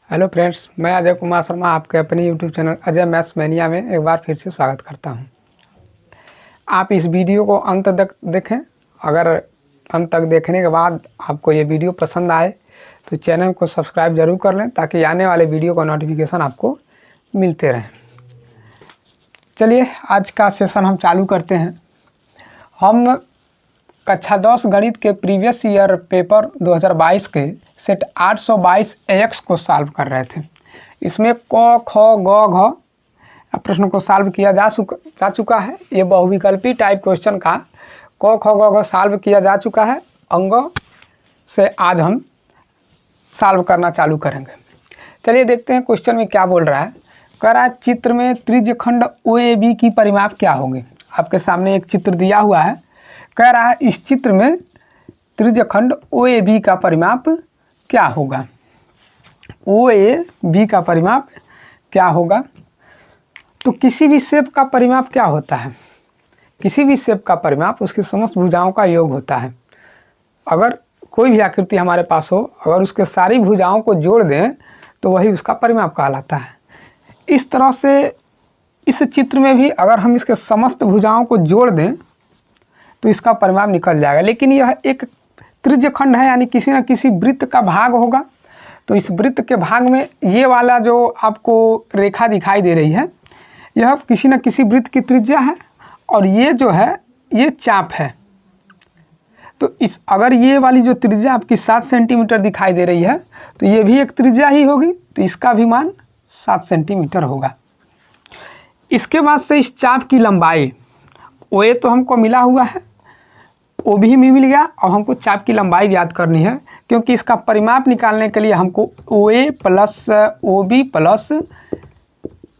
Hello friends, मैं अजय कुमार शर्मा आपके अपने YouTube channel Ajay maths mania में एक बार फिर से स्वागत करता हूं। आप इस वीडियो को अंत तक देखें। अगर अंत तक देखने के बाद आपको ये वीडियो पसंद आए तो चैनल को सब्सक्राइब ज़रूर कर लें ताकि आने वाले वीडियो का नोटिफिकेशन आपको मिलते रहें। चलिए आज का सेशन हम चालू करते हैं। हम कक्षा 10 गणित के प्रीवियस ईयर पेपर 2022 के सेट 822 AX को सॉल्व कर रहे थे। इसमें क ख ग घ प्रश्न को सॉल्व किया जा चुका है। ये बहुविकल्पी टाइप क्वेश्चन का क ख ग घ सॉल्व किया जा चुका है। अंग से आज हम सॉल्व करना चालू करेंगे। चलिए देखते हैं क्वेश्चन में क्या बोल रहा है। कह रहा है चित्र में त्रिज्यखंड OAB की परिमाप क्या होगी। आपके सामने एक चित्र दिया हुआ है। कह रहा है इस चित्र में त्रिज्यखंड OAB का परिमाप क्या होगा। OAB का परिमाप क्या होगा। तो किसी भी शेप का परिमाप क्या होता है। किसी भी शेप का परिमाप उसकी समस्त भुजाओं का योग होता है। अगर कोई भी आकृति हमारे पास हो, अगर उसके सारी भुजाओं को जोड़ दें तो वही उसका परिमाप कहलाता है। इस तरह से इस चित्र में भी अगर हम इसके समस्त भुजाओं को जोड़ दें तो इसका परिमाप निकल जाएगा। लेकिन यह एक त्रिज्यखंड है, यानी किसी न किसी वृत्त का भाग होगा। तो इस वृत्त के भाग में ये वाला जो आपको रेखा दिखाई दे रही है यह किसी न किसी वृत्त की त्रिज्या है और ये जो है ये चाप है। तो इस अगर ये वाली जो त्रिज्या आपकी 7 सेंटीमीटर दिखाई दे रही है तो ये भी एक त्रिज्या ही होगी, तो इसका भी मान 7 सेंटीमीटर होगा। इसके बाद से इस चाप की लंबाई OA तो हमको मिला हुआ है, OB भी मिल गया। अब हमको चाप की लंबाई ज्ञात करनी है, क्योंकि इसका परिमाप निकालने के लिए हमको OA plus OB plus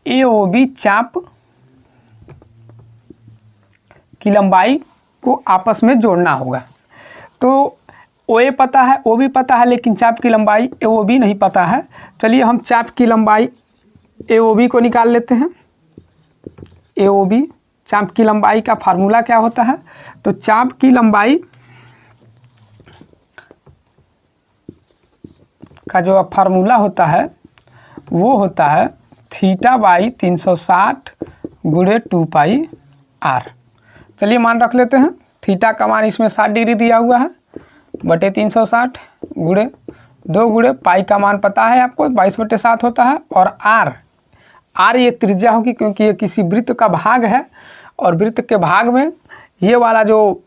AOB चाप की लंबाई को आपस में जोड़ना होगा। तो OA पता है, OB पता है, लेकिन चाप की लंबाई AOB नहीं पता है। चलिए हम चाप की लंबाई AOB को निकाल लेते हैं। AOB चाप की लंबाई का फार्मूला क्या होता है। तो चाप की लंबाई का जो फार्मूला होता है वो होता है θ/360 गुणे 2πr। चलिए मान रख लेते हैं। थीटा का मान इसमें 60 डिग्री दिया हुआ है बटे 360 गुणे 2 गुणे पाई का मान पता है आपको 22/7 होता है। और आर ये त्रिज्या होगी, क्योंकि ये किसी वृत्त का भाग है और वृत्त के भाग में ये वाला जो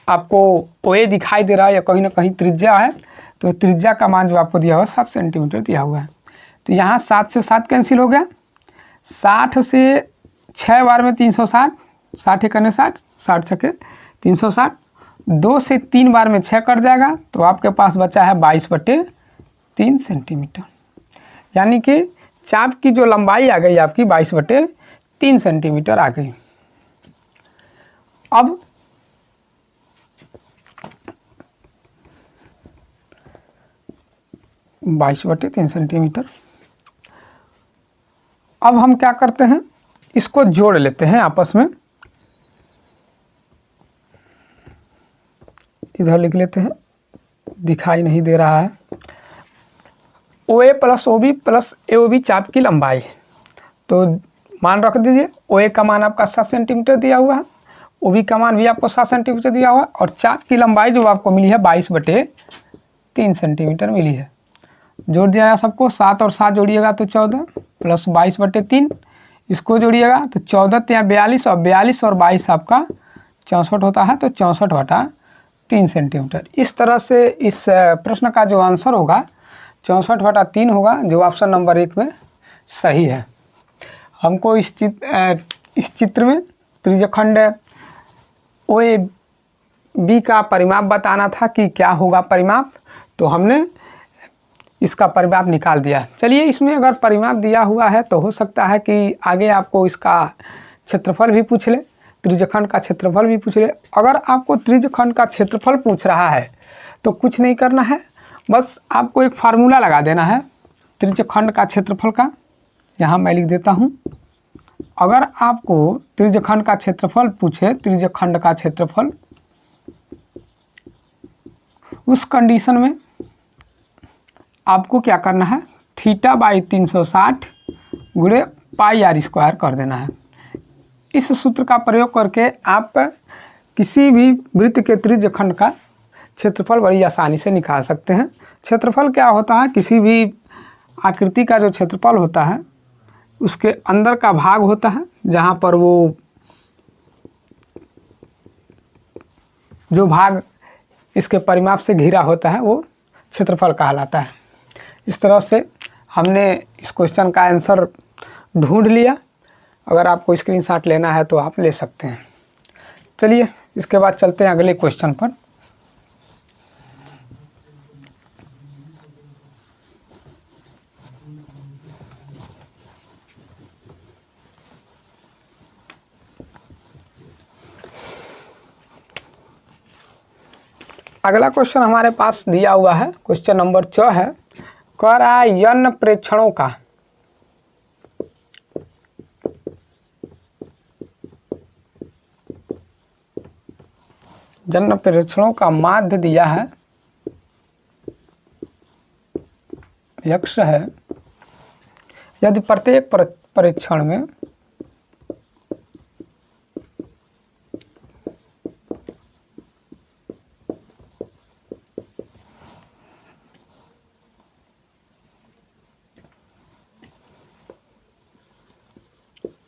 आपको OA दिखाई दे रहा है या कहीं ना कहीं त्रिज्या है। तो त्रिज्या का मान जो आपको दिया हुआ है 7 सेंटीमीटर दिया हुआ है। तो यहाँ 7 से 7 कैंसिल हो गया। 60 से 6 बार में 360, 60 करने 60, 60 छके 360, 2 से 3 बार में 6 कट जाएगा। तो आपके पास बचा है 22/3 सेंटीमीटर। यानी कि चाप की जो लंबाई आ गई आपकी 22/3 सेंटीमीटर आ गई। अब 22/3 सेंटीमीटर। अब हम क्या करते हैं, इसको जोड़ लेते हैं आपस में। इधर लिख लेते हैं, दिखाई नहीं दे रहा है। OA plus OB plus AOB चाप की लंबाई। तो मान रख दीजिए। OA का मान आपका 7 सेंटीमीटर दिया हुआ है, OB का मान भी आपको 7 सेंटीमीटर दिया हुआ है और चाप की लंबाई जो आपको मिली है 22/3 सेंटीमीटर मिली है। जोड़ दिया जाए सबको। 7 और 7 जोड़िएगा तो 14 प्लस 22/3, इसको जोड़िएगा तो 14 या 42 और 42 और 22 आपका 64 होता है। तो 64/3 सेंटीमीटर। इस तरह से इस प्रश्न का जो आंसर होगा 64/3 होगा, जो ऑप्शन नंबर 1 में सही है। हमको इस चित्र में त्रिज्यखंड OAB का परिमाप बताना था कि क्या होगा परिमाप। तो हमने इसका परिमाप निकाल दिया। चलिए इसमें अगर परिमाप दिया हुआ है तो हो सकता है कि आगे आपको इसका क्षेत्रफल भी पूछ ले, त्रिज्यखंड का क्षेत्रफल भी पूछ ले। अगर आपको त्रिज्यखंड का क्षेत्रफल पूछ रहा है तो कुछ नहीं करना है, बस आपको एक फार्मूला लगा देना है त्रिज्यखंड का क्षेत्रफल का। यहाँ मैं लिख देता हूँ। अगर आपको त्रिज्यखंड का क्षेत्रफल पूछे, त्रिज्यखंड का क्षेत्रफल, उस कंडीशन में आपको क्या करना है, थीटा बाई 360 गुणे पाई आर स्क्वायर कर देना है। इस सूत्र का प्रयोग करके आप किसी भी वृत्त के त्रिज्य खंड का क्षेत्रफल बड़ी आसानी से निकाल सकते हैं। क्षेत्रफल क्या होता है? किसी भी आकृति का जो क्षेत्रफल होता है उसके अंदर का भाग होता है, जहाँ पर वो जो भाग इसके परिमाप से घिरा होता है वो क्षेत्रफल कहलाता है। इस तरह से हमने इस क्वेश्चन का आंसर ढूंढ लिया। अगर आपको स्क्रीनशॉट लेना है तो आप ले सकते हैं। चलिए इसके बाद चलते हैं अगले क्वेश्चन पर। अगला क्वेश्चन हमारे पास दिया हुआ है, क्वेश्चन नंबर 6 है। कह रहा है n प्रेक्षणों का जन्म प्रेक्षणों का माध्य दिया है x है। यदि प्रत्येक परीक्षण में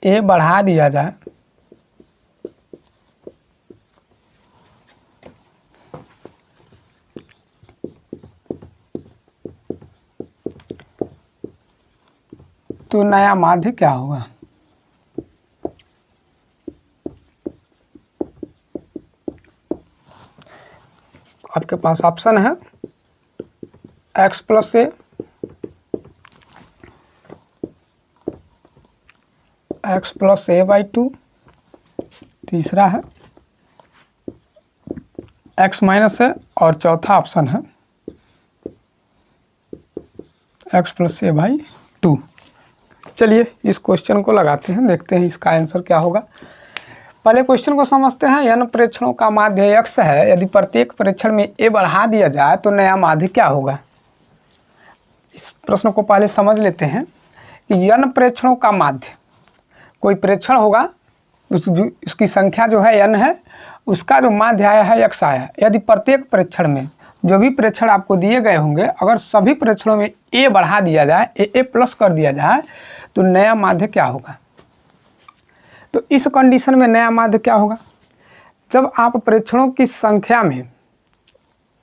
ए बढ़ा दिया जाए तो नया माध्य क्या होगा? आपके पास ऑप्शन है x plus A, x plus A by 2, तीसरा है x माइनस ए, और चौथा ऑप्शन है x प्लस ए बाई 2। चलिए इस क्वेश्चन को लगाते हैं, देखते हैं इसका आंसर क्या होगा। पहले क्वेश्चन को समझते हैं। n प्रेक्षणों का माध्य x है। यदि प्रत्येक प्रेक्षण में a बढ़ा दिया जाए तो नया माध्य क्या होगा? इस प्रश्न को पहले समझ लेते हैं कि n प्रेक्षणों का माध्य, कोई प्रेक्षण होगा उसकी संख्या जो है n है, उसका जो माध्य आया है x आया है। यदि प्रत्येक प्रेक्षण में जो भी प्रेक्षण आपको दिए गए होंगे, अगर सभी प्रेक्षणों में a बढ़ा दिया जाए, a प्लस कर दिया जाए, तो नया माध्य क्या होगा? तो इस कंडीशन में नया माध्य क्या होगा? जब आप प्रेक्षणों की संख्या में,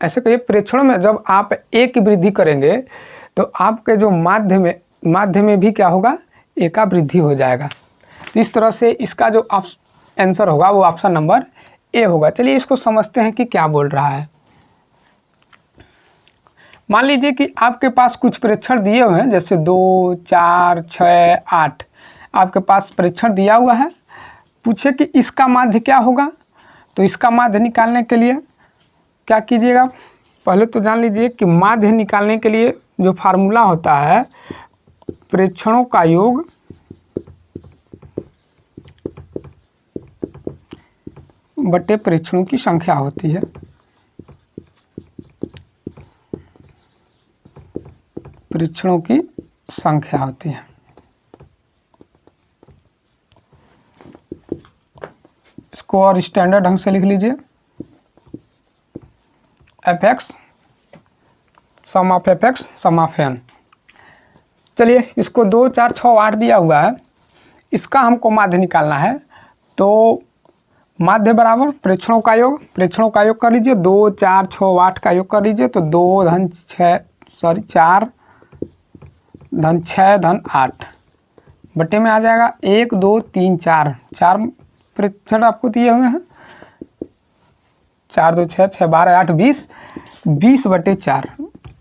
ऐसे कहिए प्रेक्षणों में जब आप a की वृद्धि करेंगे तो आपके जो माध्य में भी क्या होगा? a का वृद्धि हो जाएगा। तो इस तरह से इसका जो आंसर होगा वो ऑप्शन नंबर ए होगा। चलिए इसको समझते हैं कि क्या बोल रहा है। मान लीजिए कि आपके पास कुछ प्रेक्षण दिए हुए हैं, जैसे 2, 4, 6, 8 आपके पास प्रेक्षण दिया हुआ है। पूछे कि इसका माध्य क्या होगा? तो इसका माध्य निकालने के लिए क्या कीजिएगा? पहले तो जान लीजिए कि माध्य निकालने के लिए जो फार्मूला होता है, प्रेक्षणों का योग बटे प्रेक्षणों की संख्या होती है। प्रेक्षणों की संख्या होती है। इसको और स्टैंडर्ड ढंग से लिख लीजिए, fx sum of fx sum of n। चलिए इसको 2, 4, 6, 8 दिया हुआ है, इसका हमको माध्य निकालना है। तो माध्य बराबर प्रेक्षणों का योग, प्रेक्षणों का योग कर लीजिए, 2, 4, 6, 8 का योग कर लीजिए। तो 4 धन 6 धन 8 बटे में आ जाएगा 1, 2, 3, 4 प्रेक्षण आपको दिए हुए हैं। 4, 2, 6, 6, 12, 8, 20 बटे 4।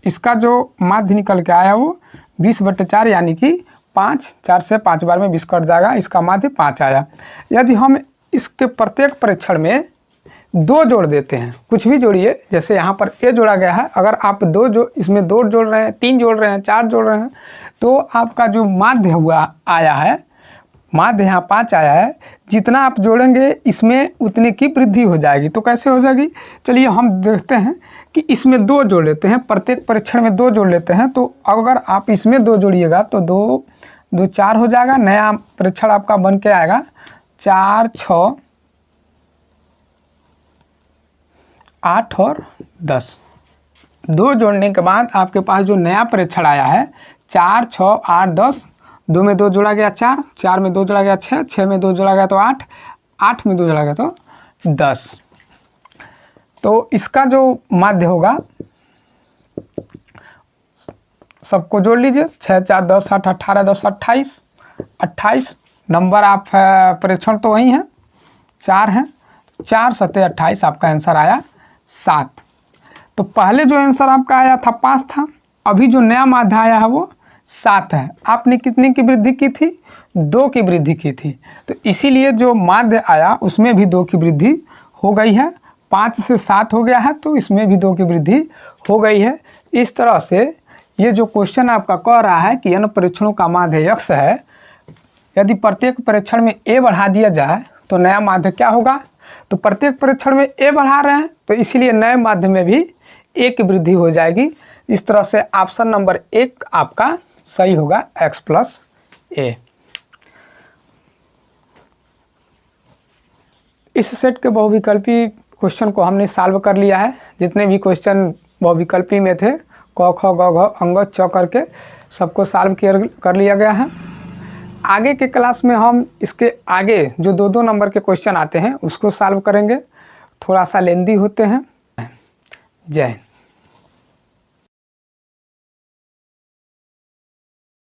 इसका जो माध्य निकल के आया वो 20 बटे 4 यानी कि 5। 4 से 5 बार में 20 कट जाएगा, इसका माध्य 5 आया। यदि हम इसके प्रत्येक परीक्षण में 2 जोड़ देते हैं, कुछ भी जोड़िए, जैसे यहाँ पर a जोड़ा गया है, अगर आप इसमें 2 जोड़ रहे हैं, 3 जोड़ रहे हैं, 4 जोड़ रहे हैं, तो आपका जो माध्य हुआ आया है, माध्य यहाँ 5 आया है। जितना आप जोड़ेंगे इसमें उतने की वृद्धि हो जाएगी। तो कैसे हो जाएगी? चलिए हम देखते हैं कि इसमें 2 जोड़ लेते हैं, प्रत्येक परीक्षण में 2 जोड़ लेते हैं। तो अगर आप इसमें 2 जोड़िएगा तो 2 2 4 हो जाएगा, नया परीक्षण आपका बन के आएगा 4 6 8 और 10। 2 जोड़ने के बाद आपके पास जो नया परीक्षण आया है 4 6 8 10, 2 में 2 जोड़ा गया 4, 4 में 2 जोड़ा गया 6, 6 में 2 जोड़ा गया तो 8, 8 में 2 जोड़ा गया तो 10। तो इसका जो माध्य होगा सबको जोड़ लीजिए, 6 4 10 8 18 10 28, 28 नंबर आप परीक्षण तो वही हैं 4 हैं, 4 7 28 आपका आंसर आया 7। तो पहले जो आंसर आपका आया था 5 था, अभी जो नया माध्य आया है वो 7 है। आपने कितने की वृद्धि की थी? 2 की वृद्धि की थी। तो इसीलिए जो माध्य आया उसमें भी 2 की वृद्धि हो गई है, 5 से 7 हो गया है तो इसमें भी 2 की वृद्धि हो गई है। इस तरह से ये जो क्वेश्चन आपका कह रहा है कि n परीक्षणों का माध्य x है, यदि प्रत्येक परीक्षण में a बढ़ा दिया जाए तो नया माध्य क्या होगा? तो प्रत्येक परीक्षण में a बढ़ा रहे हैं तो इसीलिए नए माध्य में भी a की वृद्धि हो जाएगी। इस तरह से ऑप्शन नंबर 1 आपका सही होगा, x + a। इस सेट के बहुविकल्पी क्वेश्चन को हमने सॉल्व कर लिया है। जितने भी क्वेश्चन बहुविकल्पी में थे क ख ग घ अंग च करके सबको सॉल्व कर लिया गया है। आगे के क्लास में हम इसके आगे जो 2-2 नंबर के क्वेश्चन आते हैं उसको सॉल्व करेंगे, थोड़ा सा लेंदी होते हैं। जय हिंद।